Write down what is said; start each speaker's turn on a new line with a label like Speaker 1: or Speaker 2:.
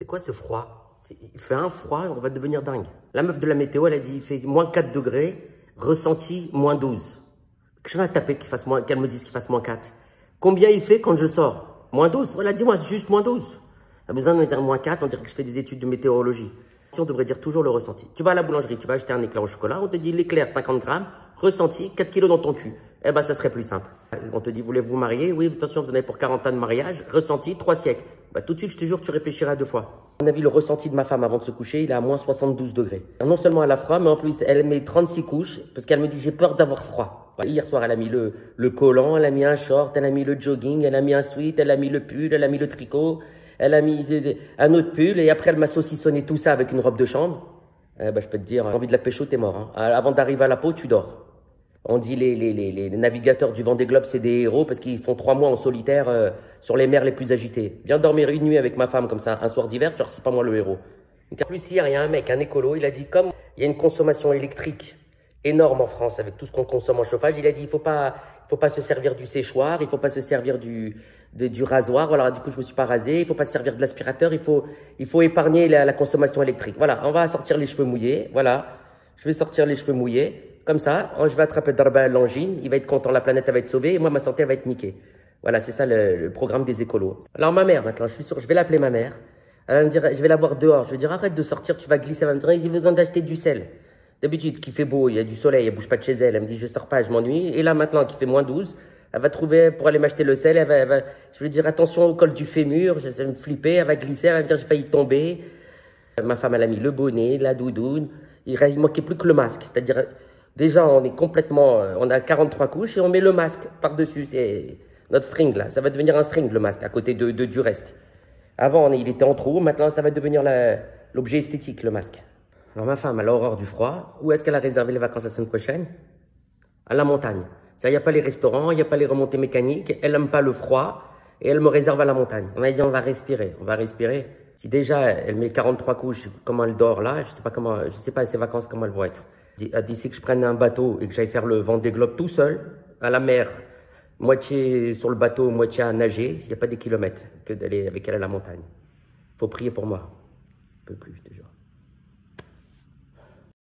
Speaker 1: C'est quoi ce froid? Il fait un froid, on va devenir dingue. La meuf de la météo, elle a dit, il fait moins 4 degrés, ressenti moins 12. Je vais taper qu'elle me dise qu'il fasse moins 4. Combien il fait quand je sors? Moins 12. Voilà, dis-moi, juste moins 12. On a besoin de me dire moins 4, on dirait que je fais des études de météorologie. On devrait dire toujours le ressenti. Tu vas à la boulangerie, tu vas acheter un éclair au chocolat, on te dit l'éclair 50 grammes, ressenti 4 kilos dans ton cul. Eh ben, ça serait plus simple. On te dit, voulez-vous vous marier? Oui, attention, vous en avez pour 40 ans de mariage, ressenti 3 siècles. Bah, tout de suite, je te jure, tu réfléchiras 2 fois. À mon avis, le ressenti de ma femme avant de se coucher, il est à moins 72 degrés. Non seulement elle a froid, mais en plus, elle met 36 couches parce qu'elle me dit, j'ai peur d'avoir froid. Hier soir, elle a mis le collant, elle a mis un short, elle a mis le jogging, elle a mis un sweat, elle a mis le pull, elle a mis le tricot, elle a mis un autre pull et après, elle m'a saucissonné tout ça avec une robe de chambre. Bah, je peux te dire, envie de la pécho, t'es mort. Hein. Avant d'arriver à la peau, tu dors. On dit les navigateurs du Vendée Globe, c'est des héros parce qu'ils font 3 mois en solitaire sur les mers les plus agitées. Viens dormir une nuit avec ma femme comme ça, un soir d'hiver, genre c'est pas moi le héros. En plus, hier, il y a un mec, un écolo, il a dit comme il y a une consommation électrique énorme en France avec tout ce qu'on consomme en chauffage, il a dit il faut pas se servir du séchoir, il faut pas se servir du rasoir. Voilà, du coup, je me suis pas rasé, il faut pas se servir de l'aspirateur, il faut épargner la consommation électrique. Voilà, on va sortir les cheveux mouillés, voilà. Je vais sortir les cheveux mouillés. Comme ça, je vais attraper Darba l'angine, il va être content, la planète elle va être sauvée et moi, ma santé elle va être niquée. Voilà, c'est ça le programme des écolos. Alors ma mère, maintenant, je suis sûr, je vais l'appeler ma mère. Elle va me dire, je vais la voir dehors. Je vais dire, arrête de sortir, tu vas glisser. Elle va me dire, j'ai besoin d'acheter du sel. D'habitude, qu'il fait beau, il y a du soleil, elle bouge pas de chez elle. Elle me dit, je sors pas, je m'ennuie. Et là, maintenant, qu'il fait moins 12, elle va trouver pour aller m'acheter le sel. Je vais dire, attention au col du fémur, ça va me flipper, elle va glisser, elle va me dire, j'ai failli tomber. Ma femme, elle a mis le bonnet, la doudoune. Il manquait plus que le masque. C'est-à-dire, déjà, on est complètement, on a 43 couches et on met le masque par-dessus. C'est notre string, là. Ça va devenir un string, le masque, à côté du reste. Avant, il était en trou. Maintenant, ça va devenir l'objet esthétique, le masque. Alors, ma femme, elle a horreur du froid. Où est-ce qu'elle a réservé les vacances la semaine prochaine? À la montagne. Il n'y a pas les restaurants, il n'y a pas les remontées mécaniques. Elle n'aime pas le froid et elle me réserve à la montagne. On m'a dit, on va respirer, on va respirer. Si déjà, elle met 43 couches, comment elle dort là, je sais pas ses vacances, comment elles vont être. D'ici que je prenne un bateau et que j'aille faire le Vendée Globe tout seul, à la mer, moitié sur le bateau, moitié à nager, il n'y a pas des kilomètres que d'aller avec elle à la montagne. Faut prier pour moi. Un peu plus, je te jure.